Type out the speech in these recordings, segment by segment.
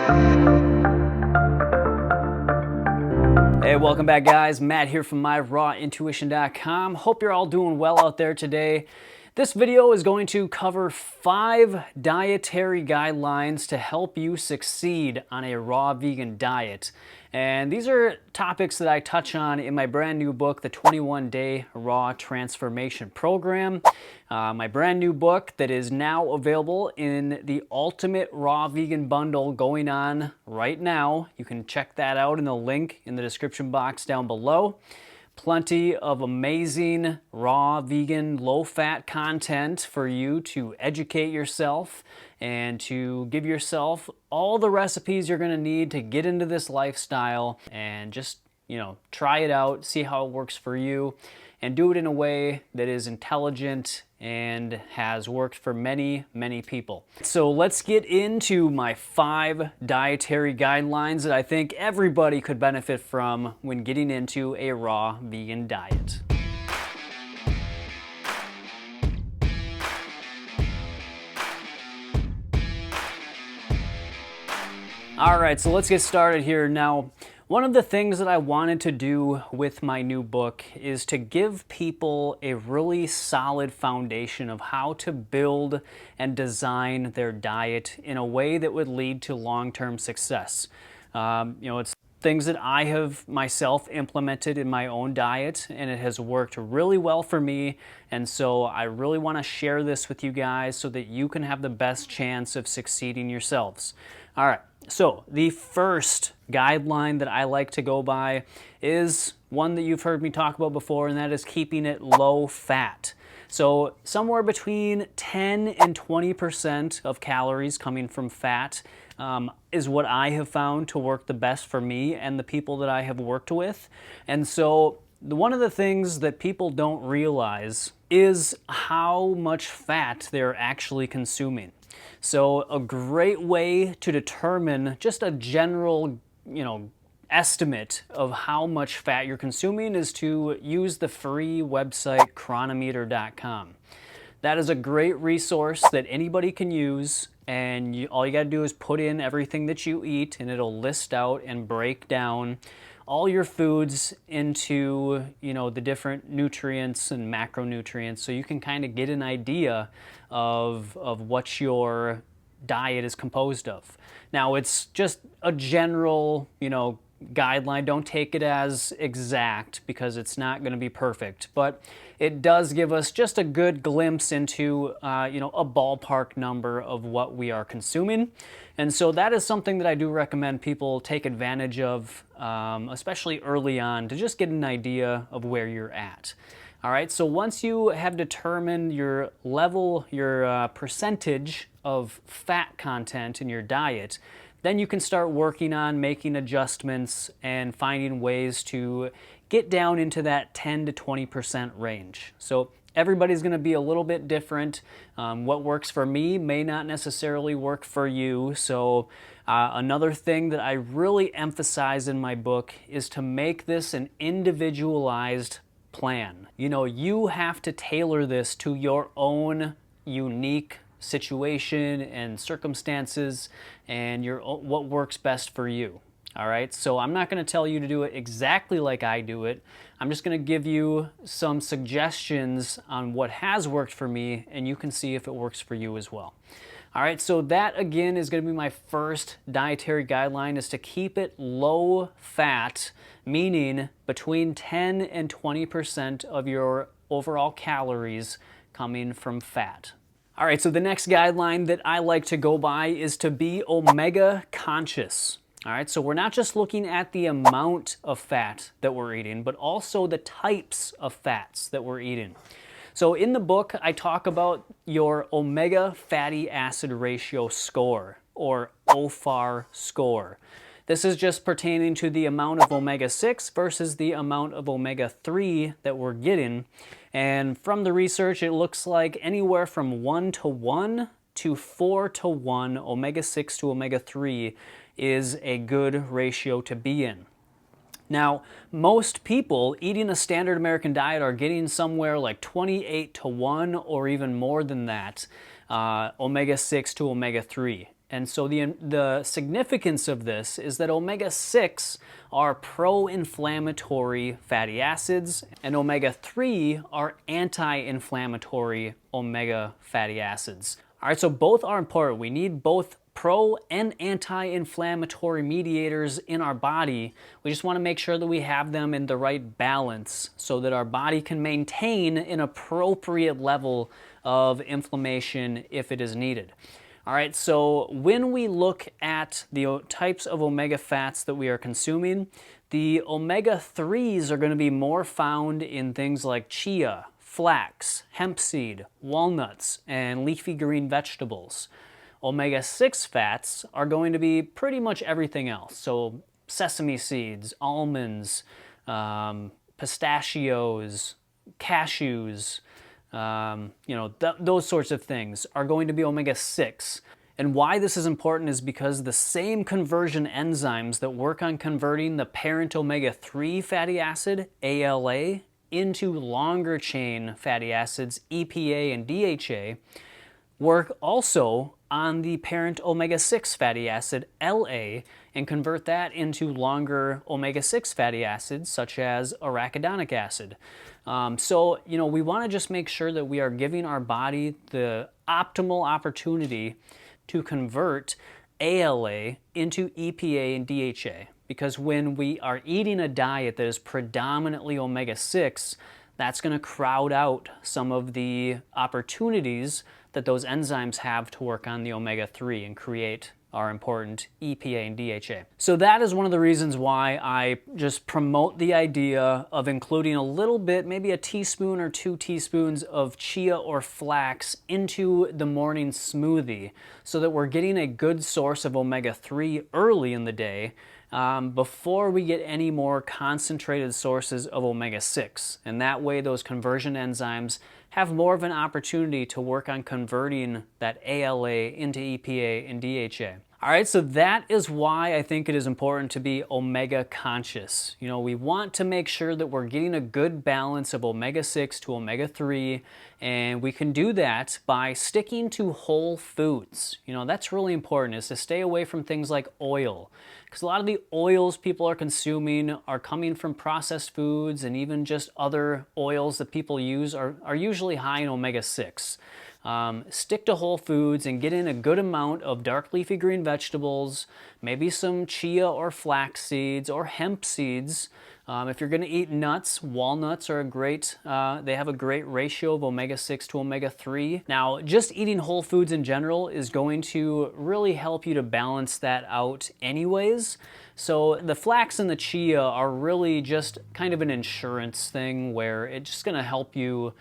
Hey, welcome back guys. Matt here from myrawintuition.com. Hope you're all doing well out there today. This video is going to cover 5 dietary guidelines to help you succeed on a raw vegan diet. And these are topics that I touch on in my brand new book, the 21-Day Raw Transformation Program. My brand new book that is now available in the Ultimate Raw Vegan Bundle going on right now. You can check that out in the link in the description box down below. Plenty of amazing raw, vegan, low-fat content for you to educate yourself and to give yourself all the recipes you're going to need to get into this lifestyle and just, try it out, see how it works for you, and do it in a way that is intelligent and has worked for many, many people. So let's get into my 5 dietary guidelines that I think everybody could benefit from when getting into a raw vegan diet. All right, so let's get started here. Now, one of the things that I wanted to do with my new book is to give people a really solid foundation of how to build and design their diet in a way that would lead to long-term success. It's things that I have myself implemented in my own diet, and it has worked really well for me. And so I really want to share this with you guys so that you can have the best chance of succeeding yourselves. All right. So the first guideline that I like to go by is one that you've heard me talk about before, and that is keeping it low fat. So somewhere between 10 and 20% of calories coming from fat is what I have found to work the best for me and the people that I have worked with. And so one of the things that people don't realize is how much fat they're actually consuming. So a great way to determine just a general, estimate of how much fat you're consuming is to use the free website chronometer.com. That is a great resource that anybody can use, and all you got to do is put in everything that you eat, and it'll list out and break down all your foods into, the different nutrients and macronutrients, so you can kind of get an idea of what your diet is composed of. Now, it's just a general, guideline. Don't take it as exact because it's not going to be perfect, but it does give us just a good glimpse into, a ballpark number of what we are consuming. And so that is something that I do recommend people take advantage of, especially early on, to just get an idea of where you're at. All right, so once you have determined your level, your percentage of fat content in your diet, then you can start working on making adjustments and finding ways to get down into that 10 to 20% range. So everybody's going to be a little bit different. What works for me may not necessarily work for you. So another thing that I really emphasize in my book is to make this an individualized plan. You have to tailor this to your own unique situation and circumstances and what works best for you. All right, so I'm not going to tell you to do it exactly like I do it. I'm just going to give you some suggestions on what has worked for me, and you can see if it works for you as well. All right, so that again is going to be my first dietary guideline, is to keep it low fat, meaning between 10 and 20% of your overall calories coming from fat. All right, so the next guideline that I like to go by is to be omega conscious. All right, so we're not just looking at the amount of fat that we're eating, but also the types of fats that we're eating. So in the book, I talk about your omega fatty acid ratio score, or OFAR score. This is just pertaining to the amount of omega-6 versus the amount of omega-3 that we're getting. And from the research, it looks like anywhere from 1:1 to 4:1 omega-6 to omega-3 is a good ratio to be in. Now, most people eating a standard American diet are getting somewhere like 28:1 or even more than that, omega-6 to omega-3. And so the significance of this is that omega-6 are pro-inflammatory fatty acids, and omega-3 are anti-inflammatory omega fatty acids. All right, so both are important. We need both pro and anti-inflammatory mediators in our body. We just want to make sure that we have them in the right balance so that our body can maintain an appropriate level of inflammation if it is needed. All right, so when we look at the types of omega fats that we are consuming, the omega-3s are going to be more found in things like chia, flax, hemp seed, walnuts, and leafy green vegetables. Omega-6 fats are going to be pretty much everything else. So sesame seeds, almonds, pistachios, cashews, those sorts of things are going to be omega-6. And why this is important is because the same conversion enzymes that work on converting the parent omega-3 fatty acid, ALA, into longer chain fatty acids, EPA and DHA, work also on the parent omega-6 fatty acid, LA, and convert that into longer omega-6 fatty acids, such as arachidonic acid. We want to just make sure that we are giving our body the optimal opportunity to convert ALA into EPA and DHA. Because when we are eating a diet that is predominantly omega-6, that's going to crowd out some of the opportunities that those enzymes have to work on the omega-3 and create our important EPA and DHA. So that is one of the reasons why I just promote the idea of including a little bit, maybe a teaspoon or 2 teaspoons of chia or flax into the morning smoothie so that we're getting a good source of omega-3 early in the day before we get any more concentrated sources of omega-6. And that way those conversion enzymes have more of an opportunity to work on converting that ALA into EPA and DHA. All right, so that is why I think it is important to be omega conscious. We want to make sure that we're getting a good balance of omega-6 to omega-3, and we can do that by sticking to whole foods. That's really important, is to stay away from things like oil, because a lot of the oils people are consuming are coming from processed foods, and even just other oils that people use are usually high in omega-6. Stick to whole foods and get in a good amount of dark leafy green vegetables, maybe some chia or flax seeds or hemp seeds. If you're going to eat nuts, walnuts are they have a great ratio of omega-6 to omega-3. Now, just eating whole foods in general is going to really help you to balance that out anyways. So the flax and the chia are really just kind of an insurance thing where it's just going to help you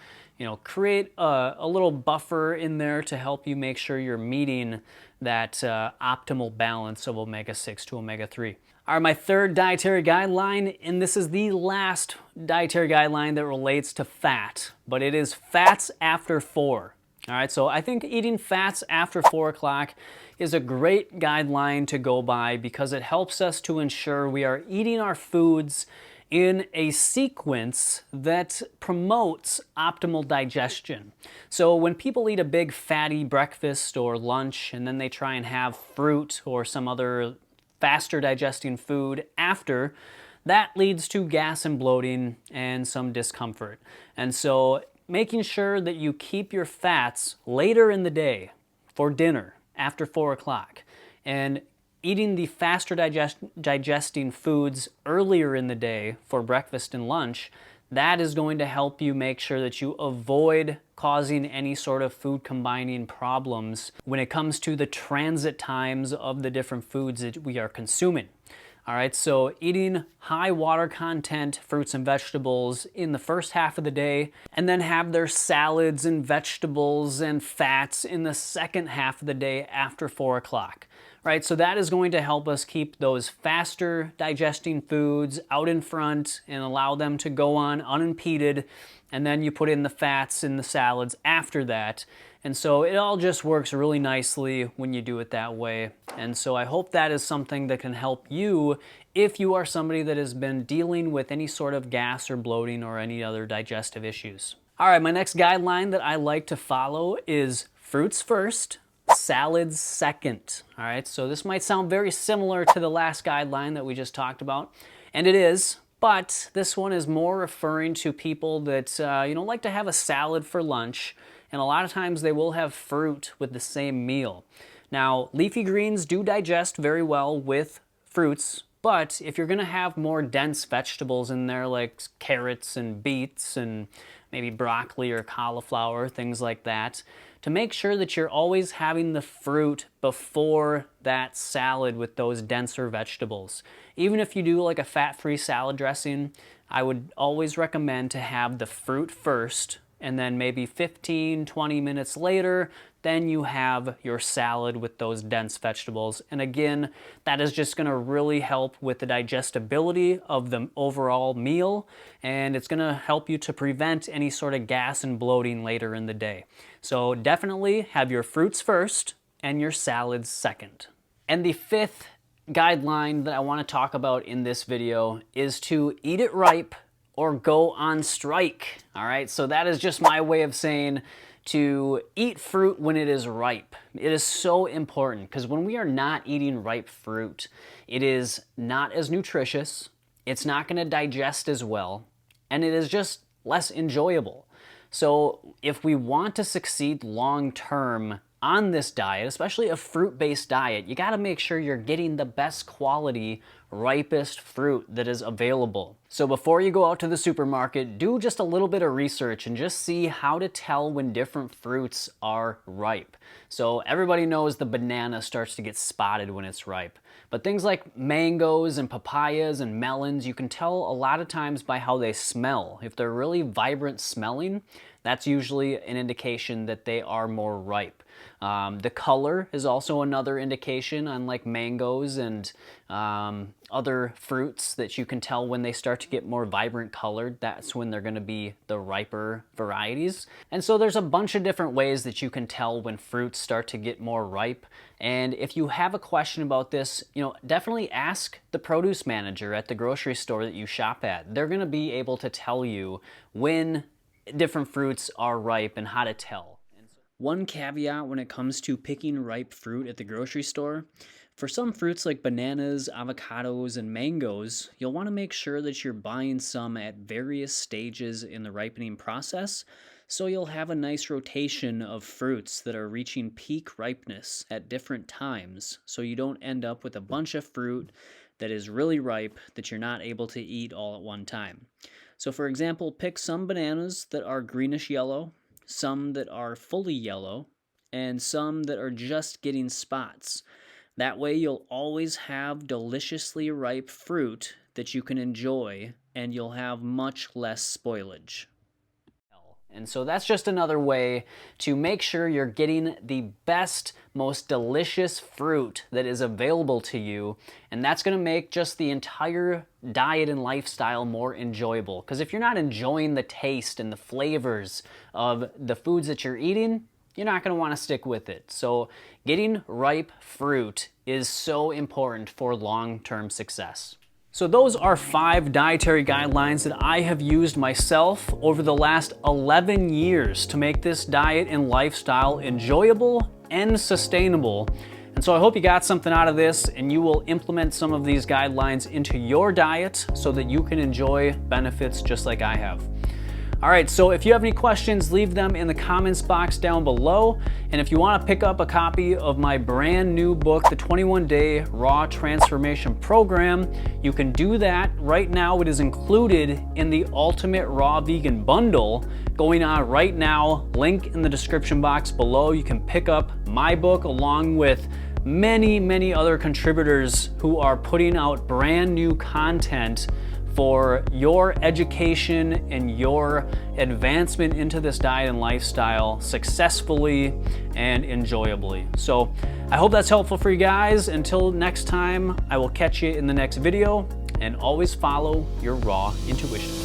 create a little buffer in there to help you make sure you're meeting that optimal balance of omega-6 to omega-3. All right, my third dietary guideline, and this is the last dietary guideline that relates to fat, but it is fats after 4. All right, so I think eating fats after 4 o'clock is a great guideline to go by because it helps us to ensure we are eating our foods in a sequence that promotes optimal digestion. So when people eat a big fatty breakfast or lunch and then they try and have fruit or some other faster digesting food after, that leads to gas and bloating and some discomfort. And so making sure that you keep your fats later in the day for dinner after 4 o'clock and eating the faster digesting foods earlier in the day for breakfast and lunch, that is going to help you make sure that you avoid causing any sort of food combining problems when it comes to the transit times of the different foods that we are consuming. All right, so eating high water content fruits and vegetables in the first half of the day, and then have their salads and vegetables and fats in the second half of the day after 4 o'clock. Right, so that is going to help us keep those faster digesting foods out in front and allow them to go on unimpeded, and then you put in the fats in the salads after that. And so it all just works really nicely when you do it that way. And so I hope that is something that can help you if you are somebody that has been dealing with any sort of gas or bloating or any other digestive issues. All right, my next guideline that I like to follow is fruits first, salads second. All right, so this might sound very similar to the last guideline that we just talked about, and it is, but this one is more referring to people that like to have a salad for lunch, and a lot of times they will have fruit with the same meal. Now, leafy greens do digest very well with fruits, but if you're gonna have more dense vegetables in there like carrots and beets and maybe broccoli or cauliflower, things like that, to make sure that you're always having the fruit before that salad with those denser vegetables. Even if you do like a fat-free salad dressing, I would always recommend to have the fruit first, and then maybe 15-20 minutes later, then you have your salad with those dense vegetables. And again, that is just gonna really help with the digestibility of the overall meal, and it's gonna help you to prevent any sort of gas and bloating later in the day. So definitely have your fruits first and your salads second. And the fifth guideline that I wanna talk about in this video is to eat it ripe or go on strike. All right, so that is just my way of saying to eat fruit when it is ripe. It is so important because when we are not eating ripe fruit, it is not as nutritious, it's not gonna digest as well, and it is just less enjoyable. So if we want to succeed long-term on this diet, especially a fruit-based diet, you gotta make sure you're getting the best quality, ripest fruit that is available. So before you go out to the supermarket, do just a little bit of research and just see how to tell when different fruits are ripe. So everybody knows the banana starts to get spotted when it's ripe. But things like mangoes and papayas and melons, you can tell a lot of times by how they smell. If they're really vibrant smelling, that's usually an indication that they are more ripe. The color is also another indication, unlike mangoes and other fruits, that you can tell when they start to get more vibrant colored. That's when they're going to be the riper varieties. And so there's a bunch of different ways that you can tell when fruits start to get more ripe. And if you have a question about this, definitely ask the produce manager at the grocery store that you shop at. They're going to be able to tell you when different fruits are ripe and how to tell. One caveat when it comes to picking ripe fruit at the grocery store: for some fruits like bananas, avocados, and mangoes, you'll want to make sure that you're buying some at various stages in the ripening process, so you'll have a nice rotation of fruits that are reaching peak ripeness at different times, so you don't end up with a bunch of fruit that is really ripe that you're not able to eat all at one time. So for example, pick some bananas that are greenish yellow, some that are fully yellow, and some that are just getting spots. That way you'll always have deliciously ripe fruit that you can enjoy, and you'll have much less spoilage. And so that's just another way to make sure you're getting the best, most delicious fruit that is available to you, and that's going to make just the entire diet and lifestyle more enjoyable. Because if you're not enjoying the taste and the flavors of the foods that you're eating, you're not going to want to stick with it. So getting ripe fruit is so important for long-term success. So those are 5 dietary guidelines that I have used myself over the last 11 years to make this diet and lifestyle enjoyable and sustainable. And so I hope you got something out of this and you will implement some of these guidelines into your diet so that you can enjoy benefits just like I have. All right, so if you have any questions, leave them in the comments box down below. And if you want to pick up a copy of my brand new book, the 21-Day Raw Transformation Program, you can do that right now. It is included in the Ultimate Raw Vegan Bundle going on right now. Link in the description box below. You can pick up my book along with many other contributors who are putting out brand new content for your education and your advancement into this diet and lifestyle successfully and enjoyably. So I hope that's helpful for you guys. Until next time, I will catch you in the next video, and always follow your raw intuition.